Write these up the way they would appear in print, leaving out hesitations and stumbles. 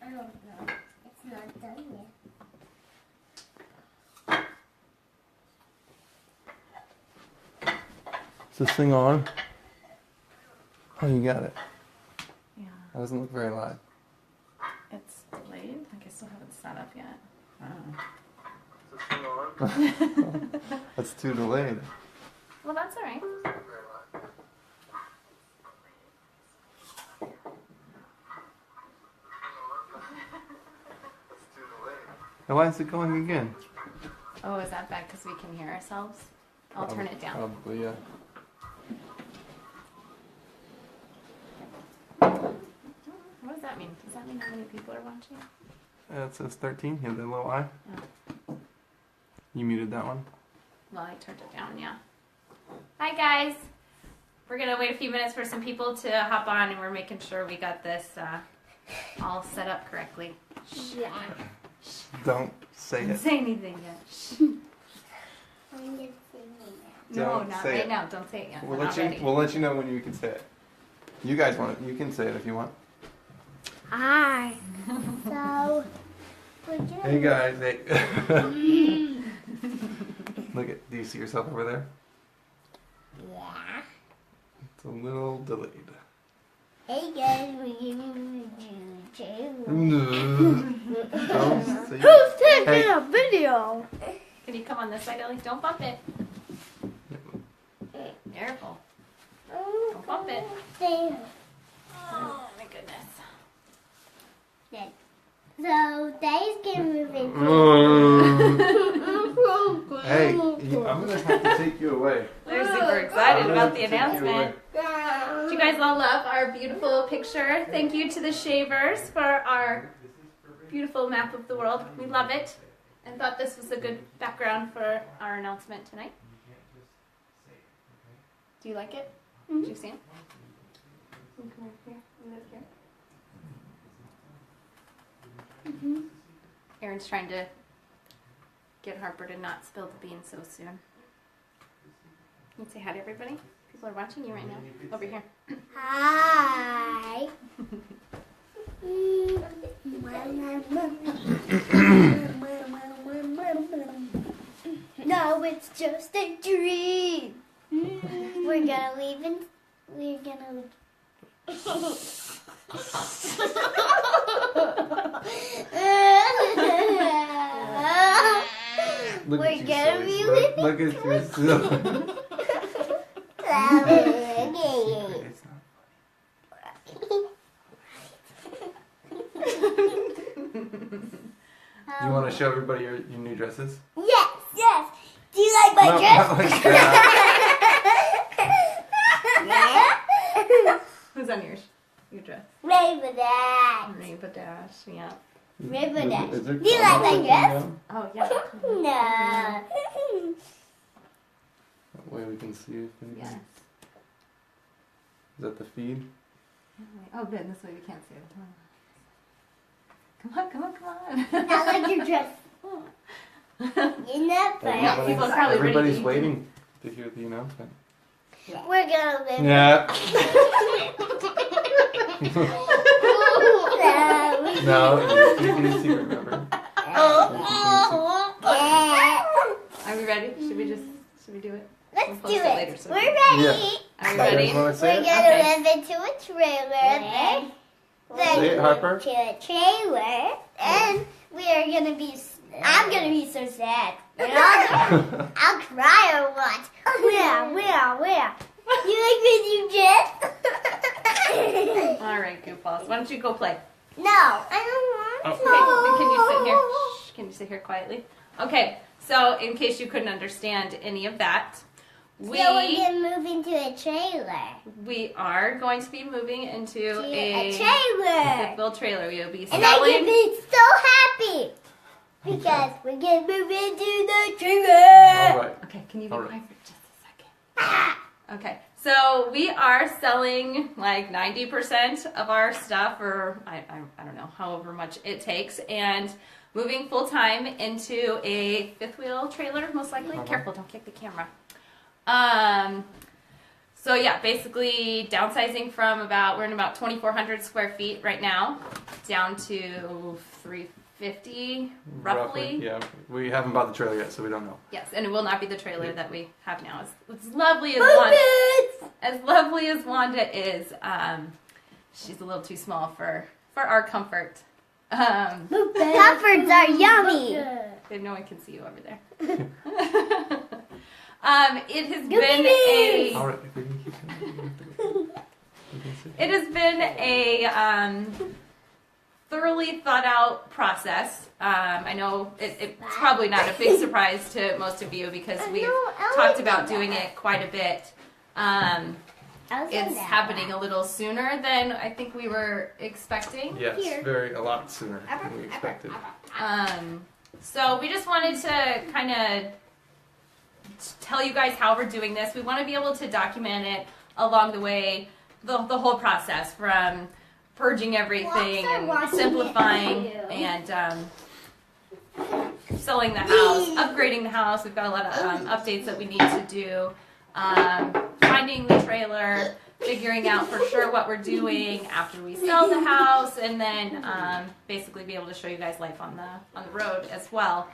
I don't know. It's not done yet. Is this thing on? Oh, you got it. Yeah. That doesn't look very live. It's delayed. Like I still haven't set up yet. Is this thing on? That's too delayed. Well, that's all right. Now, why is it going again? Oh, is that bad because we can hear ourselves? I'll turn it down. Probably, yeah. What does that mean? Does that mean how many people are watching? It says 13. You have that little eye. Oh. You muted that one? Well, I turned it down, yeah. Hi, guys. We're going to wait a few minutes for some people to hop on, and we're making sure we got this all set up correctly. Yeah. Don't say Don't it. say anything yet. I'm just saying that. No, Don't not say right it. now. Don't say it yet. We'll We're let not you. ready. We'll let you know when you can say it. You guys want it? You can say it if you want. Hi. So, we're doing Hey guys. Hey. Look at. Do you see yourself over there? Yeah. It's a little delayed. Hey guys, we're gonna do Don't say Who's taking Hey. a video? Can you come on this side, Ellie? Don't bump it. Careful. Don't bump it. Oh, my goodness. So, Daddy's gonna move into Hey, I'm gonna have to take you away. They're super excited about the announcement. Do you guys all love our beautiful picture? Thank you to the Shavers for our beautiful map of the world. We love it and thought this was a good background for our announcement tonight. Do you like it? Did you see it? Come over here. You live here. Aaron's trying to get Harper to not spill the beans so soon. You can say hi to everybody. People are watching you right now. Over here. Hi. No, it's just a dream. We're gonna leave and we're gonna. Look We're at you, gonna silly. be Look at yourself. It's not. Do you want to show everybody your new dresses? Yes, yes. Do you like my No, dress? not like that. Who's on yours? Your dress. Rainbow Dash. Rainbow Dash, yeah. Rainbow Dash. Is it Do you like my coming dress? down? Oh, yeah. No. That way we can see if anybody. Yes. Is that the feed? Oh, good. This way we can't see it. Come on, come on, come on. I like your dress. You're not funny. Yeah, people are probably ready to Everybody's eat. waiting to hear the announcement. We're gonna live. Yeah. No, you can see it, remember? Are we ready? Should we do it? Let's We'll do post it it. later, so- We're ready. Yeah. Are we You ready? guys want to say We're it? gonna Okay. live into a trailer. Then Say it, Harper. to a trailer, and we are gonna be. I'm gonna be so sad. And I'll cry or what? Where? You like my new dress? All right, goofballs. Why don't you go play? No, I don't want to. Okay, then can you sit here? Shh, can you sit here quietly? Okay, so in case you couldn't understand any of that, So we're gonna move into a trailer. we are going to be moving into A a trailer. little trailer. We will be And I can selling. be so happy because we're gonna move into the trailer. All right. Okay, can you be All right. quiet for just a second? Okay, so we are selling like 90% of our stuff, or I don't know, however much it takes, and moving full time into a fifth wheel trailer, most likely. Uh-huh. Careful, don't kick the camera. So yeah, basically downsizing from we're in about 2,400 square feet right now, down to 350 roughly. Yeah, we haven't bought the trailer yet, so we don't know. Yes, and it will not be the trailer that we have now. It's lovely as Wanda is. She's a little too small for our comfort. Comforts are yummy. If no one can see you over there. It has been a. All right. It has been a thoroughly thought out process. I know it's probably not a big surprise to most of you because we've talked about doing it quite a bit. It's happening a little sooner than I think we were expecting. Yes, a lot sooner than we expected. So we just wanted to kind of tell you guys how we're doing this. We want to be able to document it along the way, the whole process from purging everything and simplifying and selling the house, upgrading the house. We've got a lot of updates that we need to do. Finding the trailer, figuring out for sure what we're doing after we sell the house, and then basically be able to show you guys life on the road as well.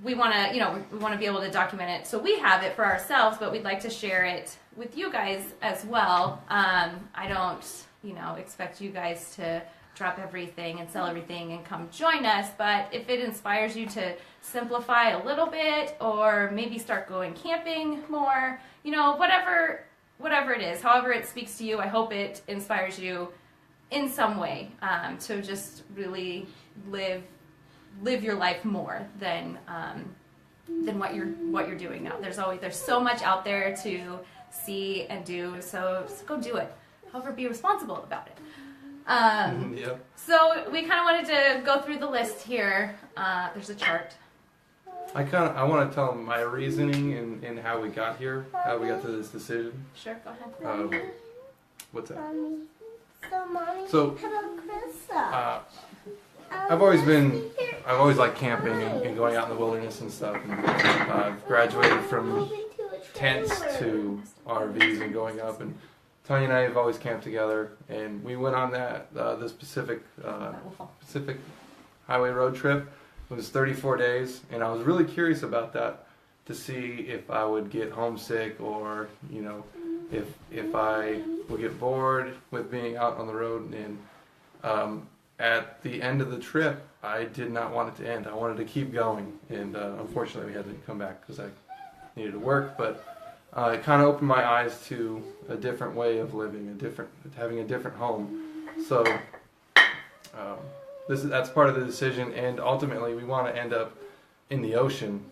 We want to, we want to be able to document it so we have it for ourselves, but we'd like to share it with you guys as well. I don't, expect you guys to drop everything and sell everything and come join us, but if it inspires you to simplify a little bit or maybe start going camping more, whatever it is, however it speaks to you, I hope it inspires you in some way to just really live your life more than what you're doing now. There's so much out there to see and do, so go do it. However, be responsible about it. Yep. So we kind of wanted to go through the list here. There's a chart. I want to tell them my reasoning and how we got here, how we got to this decision. Sure, go ahead. What's that? Mommy, So, I've always liked camping and going out in the wilderness and stuff. And I've graduated from tents to RVs and going up. And Tanya and I have always camped together. And we went on this Pacific Highway road trip. It was 34 days, and I was really curious about that to see if I would get homesick or, if I would get bored with being out on the road. And at the end of the trip, I did not want it to end. I wanted to keep going, and unfortunately we had to come back because I needed to work, but it kind of opened my eyes to a different way of living, having a different home. So that's part of the decision, and ultimately we want to end up in the ocean,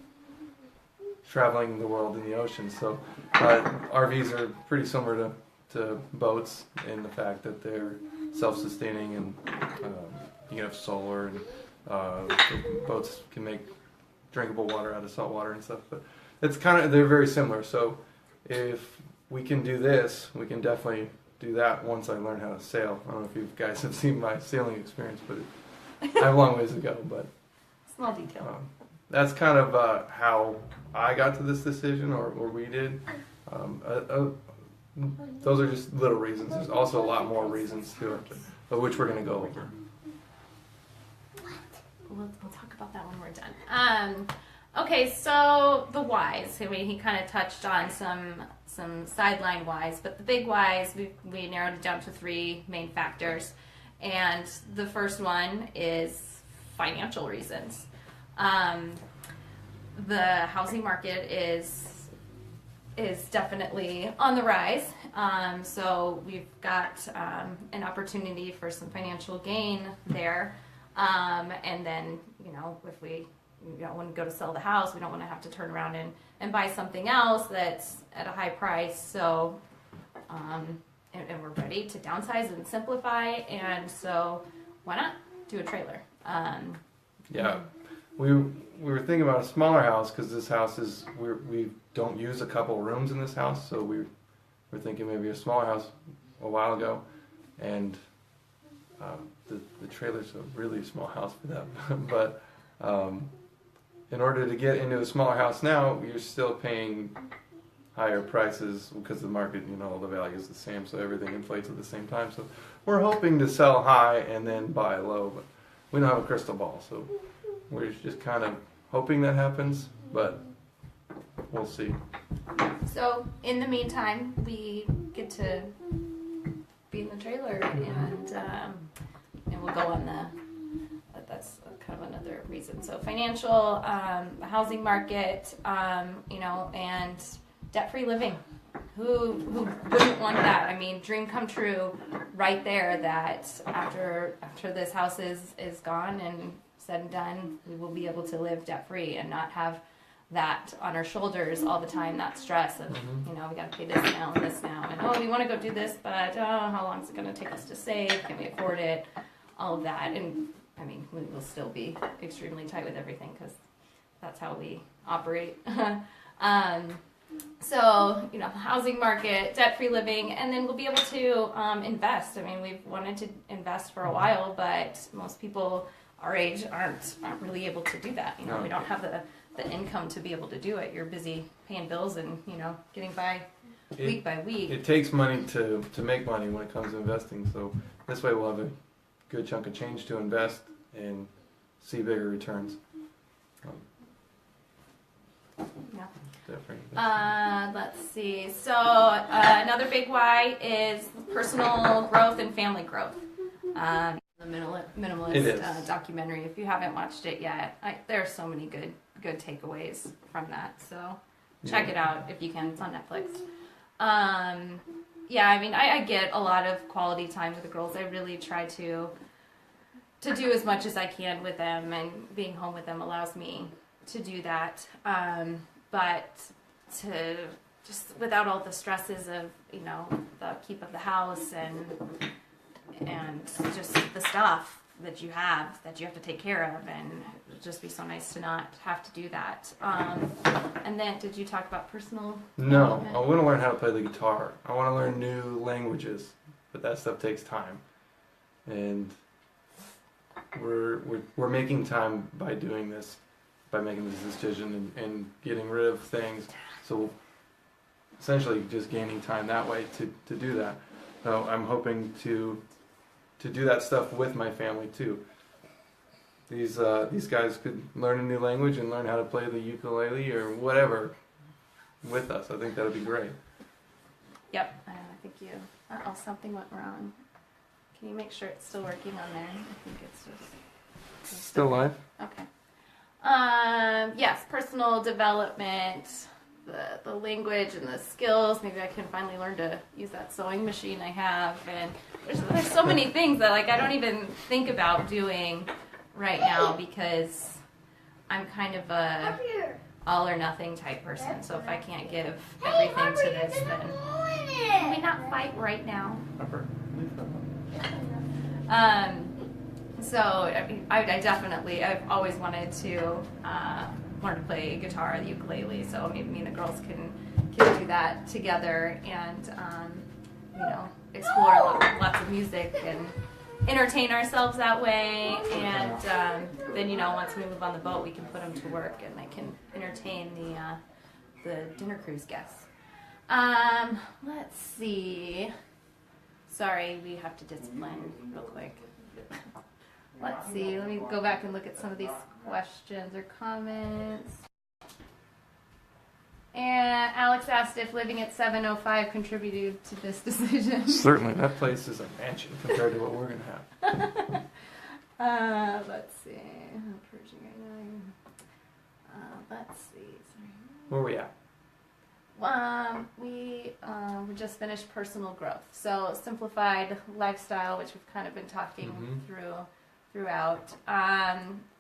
traveling the world in the ocean. So RVs are pretty similar to boats in the fact that they're self-sustaining, and you can have solar, and the boats can make drinkable water out of salt water and stuff. But they're very similar. So if we can do this, we can definitely do that once I learn how to sail. I don't know if you guys have seen my sailing experience, but I have a long ways to go. But small detail. That's kind of how I got to this decision, or we did. Those are just little reasons. There's also a lot more reasons to it, but which we're going to go over. We'll talk about that when we're done. Okay, so the whys. I mean, he kind of touched on some sideline whys, but the big whys, we narrowed it down to 3 main factors. And the first one is financial reasons. The housing market is definitely on the rise. So we've got an opportunity for some financial gain there. And then, if we want to go to sell the house, we don't want to have to turn around and buy something else that's at a high price. So, and we're ready to downsize and simplify. And so why not do a trailer? Yeah. We were thinking about a smaller house because this house we don't use a couple rooms in this house, so we were thinking maybe a smaller house a while ago, and the trailer's a really small house for them. But in order to get into a smaller house now, you're still paying higher prices because the market, all the value is the same, so everything inflates at the same time. So we're hoping to sell high and then buy low, but we don't have a crystal ball, so we're just kind of hoping that happens, but we'll see. So in the meantime, we get to be in the trailer, and we'll go on that's kind of another reason. So financial, housing market, and debt-free living. Who wouldn't want that? I mean, dream come true right there, that after this house is gone and said and done, we will be able to live debt-free and not have that on our shoulders all the time, that stress of, we got to pay this now and this now, and we want to go do this, but how long is it going to take us to save? Can we afford it? All of that. And I mean, we will still be extremely tight with everything because that's how we operate. So, housing market, debt-free living, and then we'll be able to invest. I mean, we've wanted to invest for a while, but most people our age aren't really able to do that. We don't have the income to be able to do it. You're busy paying bills and, getting by week by week. It takes money to make money when it comes to investing, so this way we'll have a good chunk of change to invest and see bigger returns. Yeah. Definitely. Let's see. So another big why is personal growth and family growth. The minimalist documentary. If you haven't watched it yet, there are so many good takeaways from that. So check it out if you can. It's on Netflix. Yeah, I mean, I get a lot of quality time with the girls. I really try to do as much as I can with them, and being home with them allows me to do that. But to just without all the stresses of, the upkeep of the house and just the stuff that you have to take care of, and it'd just be so nice to not have to do that. And then, did you talk about personal No, I want to learn how to play the guitar. I want to learn new languages, but that stuff takes time, and we're making time by doing this, by making this decision and getting rid of things. So essentially, just gaining time that way to do that. So I'm hoping to do that stuff with my family too. These guys could learn a new language and learn how to play the ukulele or whatever with us. I think that would be great. Yep, I think something went wrong. Can you make sure it's still working on there? I think it's just Still live? Okay. Yes, personal development, the language and the skills. Maybe I can finally learn to use that sewing machine I have. And there's so many things that I don't even think about doing right now, because I'm kind of a all or nothing type person. So if I can't give everything to this, then can we not fight right now? So I definitely, I've always wanted to learn to play guitar, the ukulele. So maybe me and the girls can do that together and explore lots of music and entertain ourselves that way. And then once we move on the boat, we can put them to work and they can entertain the dinner cruise guests. Let's see. Sorry, we have to discipline real quick. Let's see. Let me go back and look at some of these questions or comments. And Alex asked if living at 705 contributed to this decision. Certainly. That place is a mansion compared to what we're going to have. Let's see. I'm purging right now. Let's see. Sorry. Where are we at? We just finished personal growth. So simplified lifestyle, which we've kind of been talking throughout.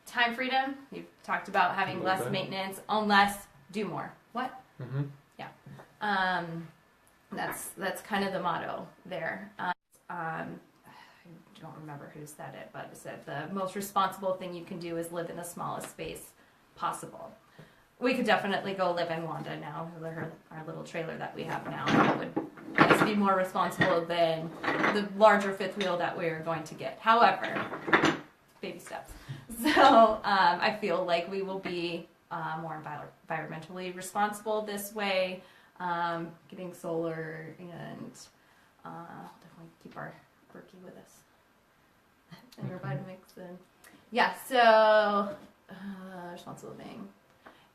Time freedom. You've talked about having less maintenance, less, do more. What? Mm-hmm. Yeah. That's kind of the motto there. I don't remember who said it, but it said the most responsible thing you can do is live in the smallest space possible. We could definitely go live in Wanda now, our little trailer that we have now. That would be more responsible than the larger fifth wheel that we're going to get. However, baby steps. So I feel like we will be more environmentally responsible this way. getting solar, and definitely keep our Berkey with us. And our Vitamix. And yeah, so responsible living.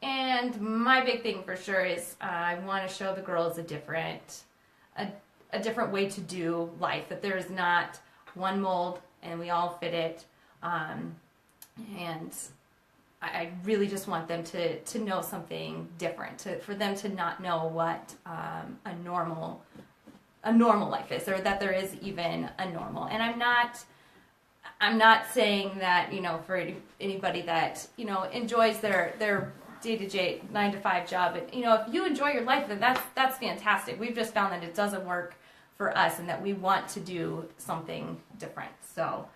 And my big thing for sure is I want to show the girls a different way to do life. That there is not one mold and we all fit it. And I really just want them to know something different. For them to not know what a normal life is, or that there is even a normal. And I'm not saying that, for anybody that, enjoys their day-to-day 9-to-5 job. And, if you enjoy your life, then that's fantastic. We've just found that it doesn't work for us and that we want to do something different. So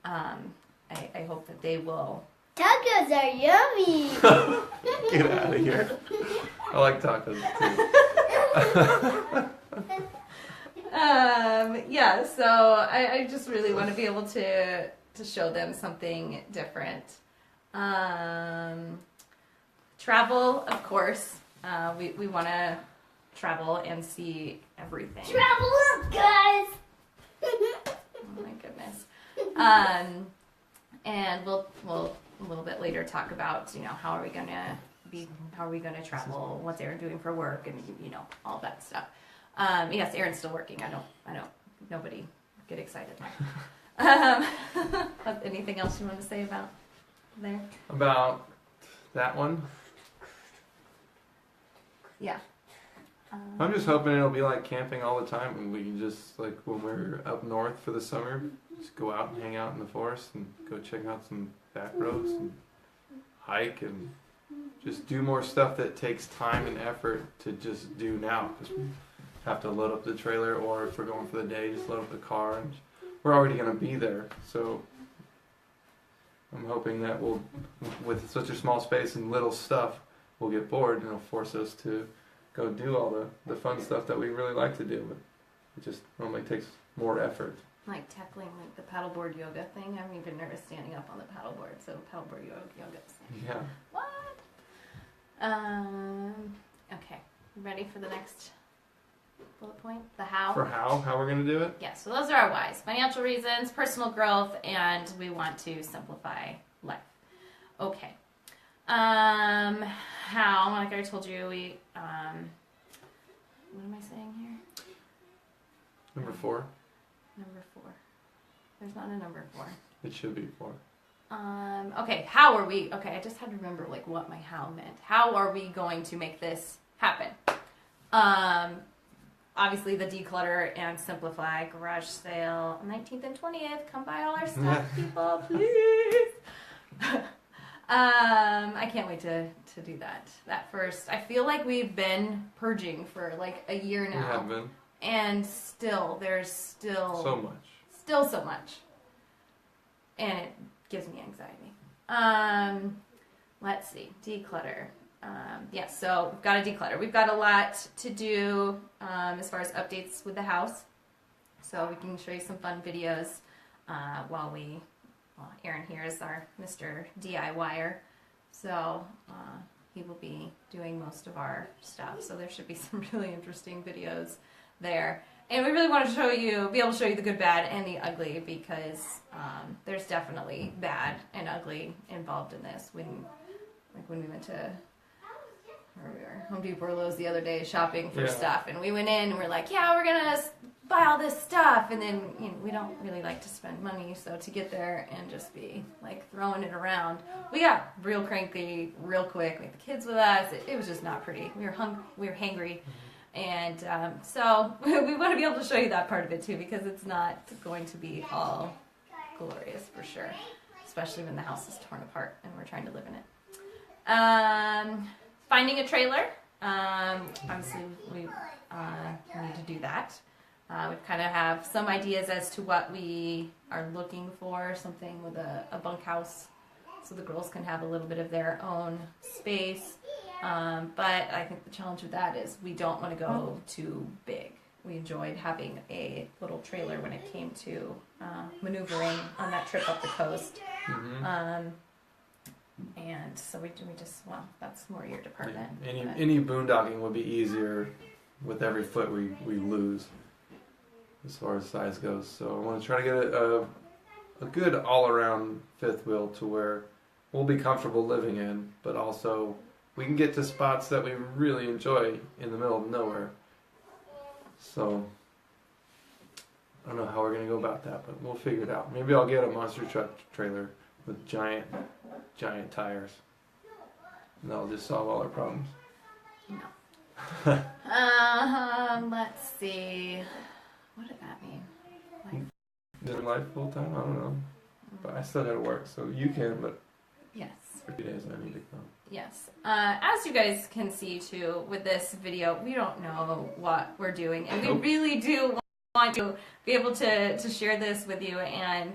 I hope that they will. Tacos are yummy. Get out of here. I like tacos too. Yeah, so I just really want to be able to show them something different. Travel, of course. We want to travel and see everything. Travel up, guys. Oh my goodness. And we'll a little bit later talk about how are we gonna travel, what they're doing for work, and all that stuff. Yes, Aaron's still working. I don't. Nobody get excited. Anything else you want to say about there? About that one? Yeah. I'm just hoping it'll be like camping all the time, and we can just, like, when we're up north for the summer, just go out and hang out in the forest and go check out some back roads and hike and just do more stuff that takes time and effort to just do now, because we have to load up the trailer, or if we're going for the day, just load up the car, and we're already going to be there. So I'm hoping that we'll, with such a small space and little stuff, we'll get bored, and it'll force us to go do all the fun stuff that we really like to do, but it just normally takes more effort. Like tackling like the paddleboard yoga thing. I'm even nervous standing up on the paddleboard. So paddleboard yoga. Yeah. What? Okay. Ready for the next bullet point? The how. For how we're gonna do it? Yeah. So those are our whys: financial reasons, personal growth, and we want to simplify life. Okay. How? Like I told you, we. What am I saying here? Number 4. Number 4. There's not a number 4. It should be 4. Okay, how are we, okay, I just had to remember like what my how meant. How are we going to make this happen? Obviously the declutter and simplify garage sale, 19th and 20th. Come buy all our stuff, people, please. I can't wait to do that first. I feel like we've been purging for like a year now. We have been. And there's still So much. Still so much. And it gives me anxiety. Let's see. Declutter. Yes, so we've got to declutter. We've got a lot to do as far as updates with the house. So we can show you some fun videos while Aaron here is our Mr. DIYer. So he will be doing most of our stuff. So there should be some really interesting videos there. And we really want to be able to show you the good, bad, and the ugly, because there's definitely bad and ugly involved in this. When we went to where we were, Home Depot or Lowe's the other day shopping for stuff, and we went in and we're like, yeah, we're gonna buy all this stuff, and then we don't really like to spend money, so to get there and just be like throwing it around, we got real cranky real quick. We had the kids with us. It was just not pretty. We were hangry. And so we want to be able to show you that part of it too, because it's not going to be all glorious for sure, especially when the house is torn apart and we're trying to live in it. Finding a trailer. Obviously, we need to do that. We kind of have some ideas as to what we are looking for, something with a bunkhouse, so the girls can have a little bit of their own space. But I think the challenge with that is we don't want to go too big. We enjoyed having a little trailer when it came to maneuvering on that trip up the coast. Mm-hmm. And so we just, well, that's more your department. Yeah. Any boondocking would be easier with every foot we lose as far as size goes. So I want to try to get a good all-around fifth wheel to where we'll be comfortable living in, but also we can get to spots that we really enjoy in the middle of nowhere. So I don't know how we're going to go about that, but we'll figure it out. Maybe I'll get a monster truck trailer with giant tires. And that'll just solve all our problems. No. Let's see. What did that mean? Living life full time? I don't know. But I still gotta work, so you can, but Yes. for 3 days I need to come. Yes. As you guys can see too with this video, we don't know what we're doing, and we really do want to be able to share this with you, and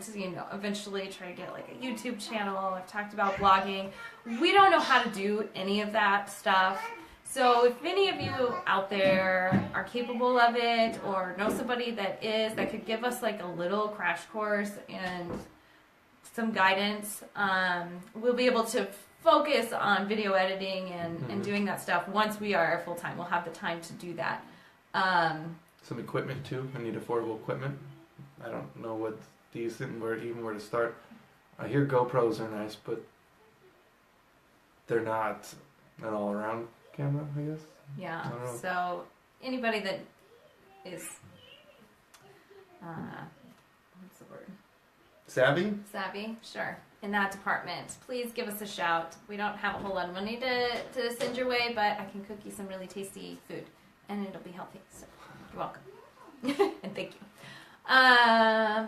eventually try to get like a YouTube channel. I've talked about blogging. We don't know how to do any of that stuff. So if any of you out there are capable of it, or know somebody that could give us like a little crash course and some guidance, we'll be able to focus on video editing and doing that stuff once we are full-time. We'll have the time to do that. Some equipment too. I need affordable equipment. I don't know what's decent, where to start. I hear GoPros are nice, but they're not an all-around camera, I guess. Yeah. I don't know. So anybody that is, what's the word? Savvy, sure. In that department, please give us a shout. We don't have a whole lot of money to send your way, but I can cook you some really tasty food, and it'll be healthy. So you're welcome, and thank you.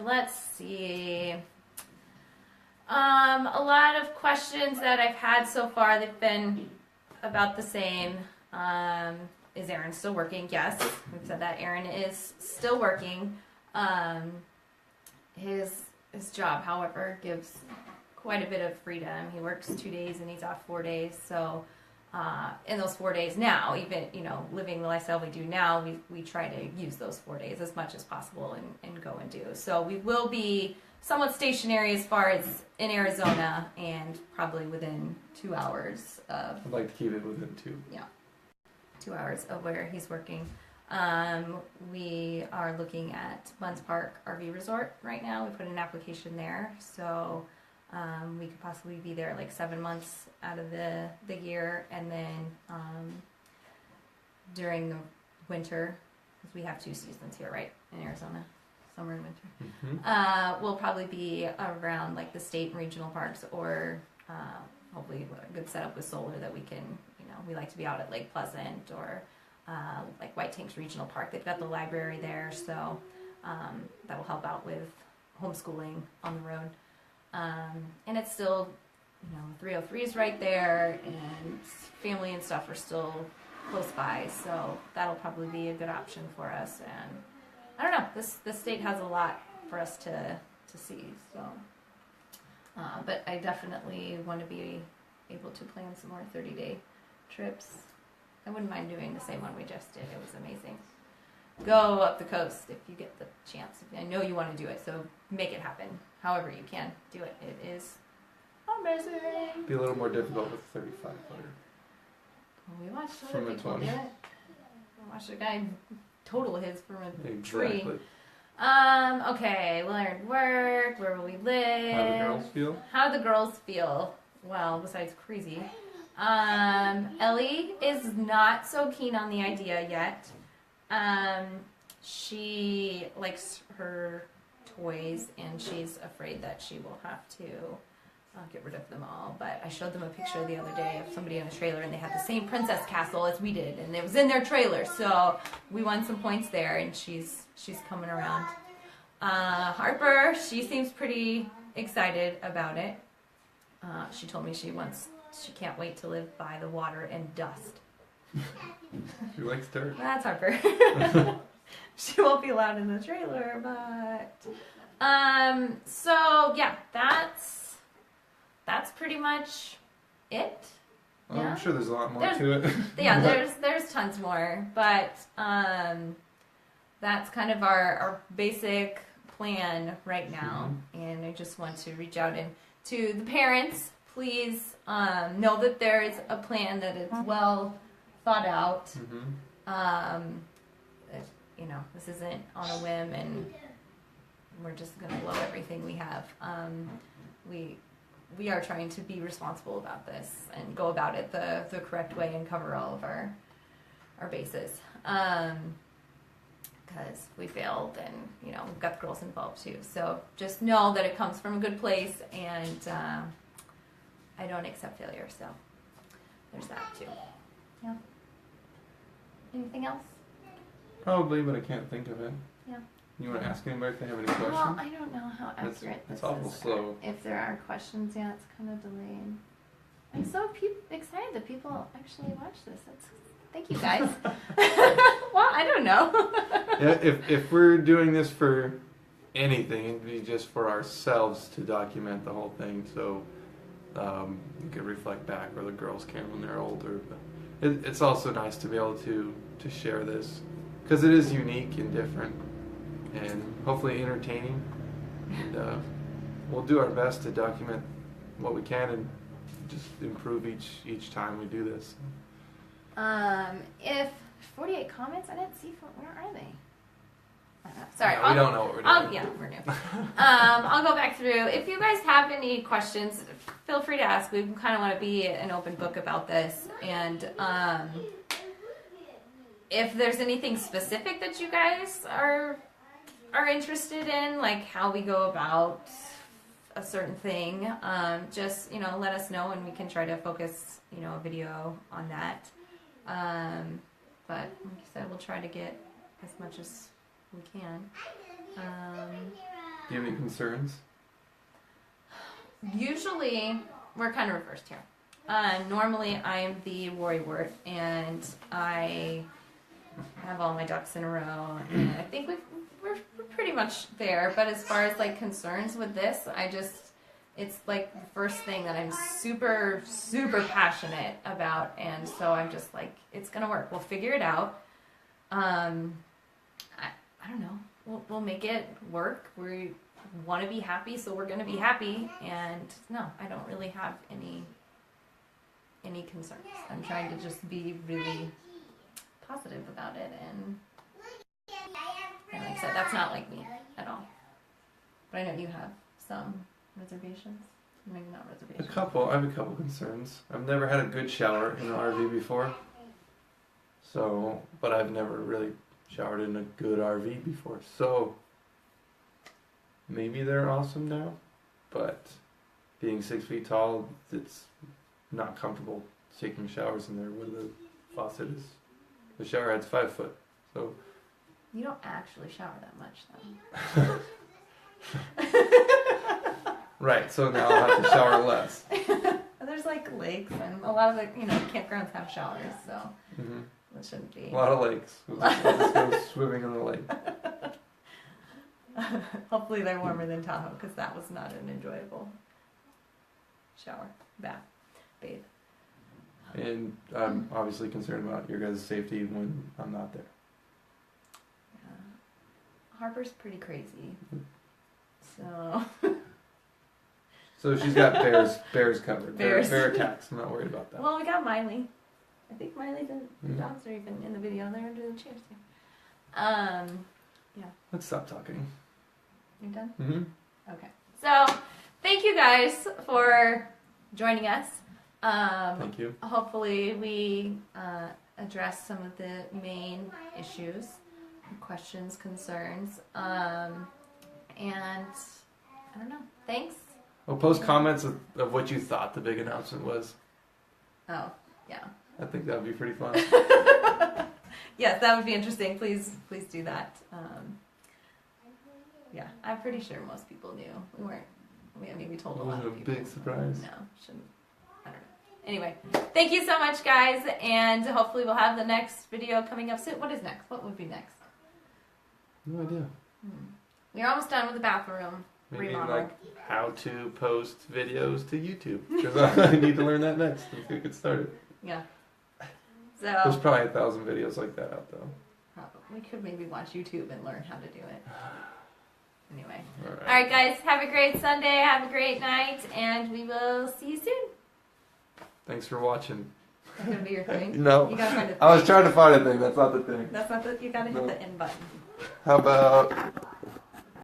Let's see. A lot of questions that I've had so far, they've been about the same. Is Aaron still working? Yes, we've said that. Aaron is still working. His job, however, gives quite a bit of freedom. He works 2 days and he's off 4 days. So in those 4 days now, even living the lifestyle we do now, we try to use those 4 days as much as possible and go and do. So we will be somewhat stationary as far as in Arizona, and probably within 2 hours of. I'd like to keep it within 2. Yeah, 2 hours of where he's working. We are looking at Buns Park RV Resort right now. We put an application there, so we could possibly be there like 7 months out of the year, and then during the winter, because we have 2 seasons here, right, in Arizona, summer and winter. We'll probably be around like the state and regional parks, or hopefully a good setup with solar that we can, we like to be out at Lake Pleasant, or like White Tanks Regional Park. They've got the library there, so that will help out with homeschooling on the road. And it's still, 303 is right there, and family and stuff are still close by, so that'll probably be a good option for us. And I don't know, this state has a lot for us to see, so. But I definitely want to be able to plan some more 30-day trips. I wouldn't mind doing the same one we just did. It was amazing. Go up the coast if you get the chance. I know you want to do it, so make it happen. However you can, do it. It is amazing. Be a little more difficult with 35 footer. Well, we watched From other a people 20. do it. We watched a guy total his from a Exactly. tree. Okay, learn work. Where will we live? How the girls feel? How do the girls feel? Well, besides crazy. Ellie is not so keen on the idea yet. She likes her toys, and she's afraid that she will have to get rid of them all. But I showed them a picture the other day of somebody in a trailer, and they had the same princess castle as we did, and it was in their trailer. So we won some points there, and she's coming around. Harper, she seems pretty excited about it. She told me she can't wait to live by the water and dust. She likes dirt. That's Harper. She won't be allowed in the trailer, but so yeah, that's pretty much it. Well, Yeah. I'm sure there's a lot more to it. Yeah, there's tons more, but that's kind of our basic plan right now. And I just want to reach out and to the parents. please know that there is a plan, that it's well thought out. That, you know, this isn't on a whim and we're just going to blow everything we have. We are trying to be responsible about this and go about it the correct way and cover all of our bases. Because if we fail, then, you know, we've got the girls involved too. So just know that it comes from a good place, and I don't accept failure. So there's that too. Yeah. Anything else? Probably, but I can't think of it. Yeah. You want to ask anybody if they have any questions? Well, I don't know how accurate It's this awful is. slow. If there are questions, yeah, it's kind of delayed. I'm so excited that people actually watch this. Thank you, guys. Well, I don't know. Yeah, if we're doing this for anything, it'd be just for ourselves to document the whole thing, so you can reflect back, or the girls can when they're older. But it's also nice to be able to share this, because it is unique and different, and hopefully entertaining. And we'll do our best to document what we can and just improve each time we do this. If 48 comments, I didn't see. Where are they? Sorry, we don't know what we're doing. Yeah, we're new. I'll go back through. If you guys have any questions, feel free to ask. We kind of want to be an open book about this, and if there's anything specific that you guys are interested in, like how we go about a certain thing, just, you know, let us know, and we can try to focus, you know, a video on that. But like I said, we'll try to get as much as we can. Do you have any concerns? Usually, we're kind of reversed here. Normally, I'm the worrywart, and I have all my ducks in a row, and I think we're pretty much there. But as far as like concerns with this, it's like the first thing that I'm super, super passionate about, and so I'm just like, it's gonna work. We'll figure it out. I don't know. We'll make it work. We want to be happy, so we're gonna be happy. And no, I don't really have any concerns. I'm trying to just be really positive about it, and like I said, that's not like me at all. But I know you have some reservations. Maybe not reservations. I have a couple concerns. I've never had a good shower in an RV before. So, but I've never really showered in a good RV before. So, maybe they're awesome now, but being 6 feet tall, it's not comfortable taking showers in there where the faucet is. The shower head's 5 foot. So, You don't actually shower that much, though. right, so now I'll have to shower less. There's like lakes, and a lot of the campgrounds have showers, so Mm-hmm. it shouldn't be. A lot of lakes. We'll just go swimming in the lake. Hopefully they're warmer than Tahoe, because that was not an enjoyable shower, bath, bathe. And I'm obviously concerned about your guys' safety when I'm not there. Harper's pretty crazy, so So she's got bears covered. Bears. Bear attacks. I'm not worried about that. well, we got Miley. I think Miley, the Mhm. dogs are even in the video. They're under the chairs too. Let's stop talking. You're done. Mm-hmm. Okay. So, thank you guys for joining us. Thank you. Hopefully, we address some of the main issues, questions, concerns, and I don't know. Thanks. Well, post comments of what you thought the big announcement was. Oh, yeah. I think that would be pretty fun. Yes, that would be interesting. Please do that. Yeah, I'm pretty sure most people knew. We told a lot Wasn't of a people. big surprise. No, shouldn't. I don't know. Anyway, thank you so much, guys, and hopefully we'll have the next video coming up soon. What is next? What would be next? No idea. We're almost done with the bathroom Maybe remodel. like how to post videos to YouTube, because I need to learn that next if we get started. Yeah. There's So probably 1,000 videos like that out though. we could maybe watch YouTube and learn how to do it. Anyway. All right. All right, guys. Have a great Sunday. Have a great night. And we will see you soon. Thanks for watching. That's going to be your thing. No. You gotta find a thing. I was trying to find a thing. That's not the thing. That's not the. You gotta hit No. the end button. How about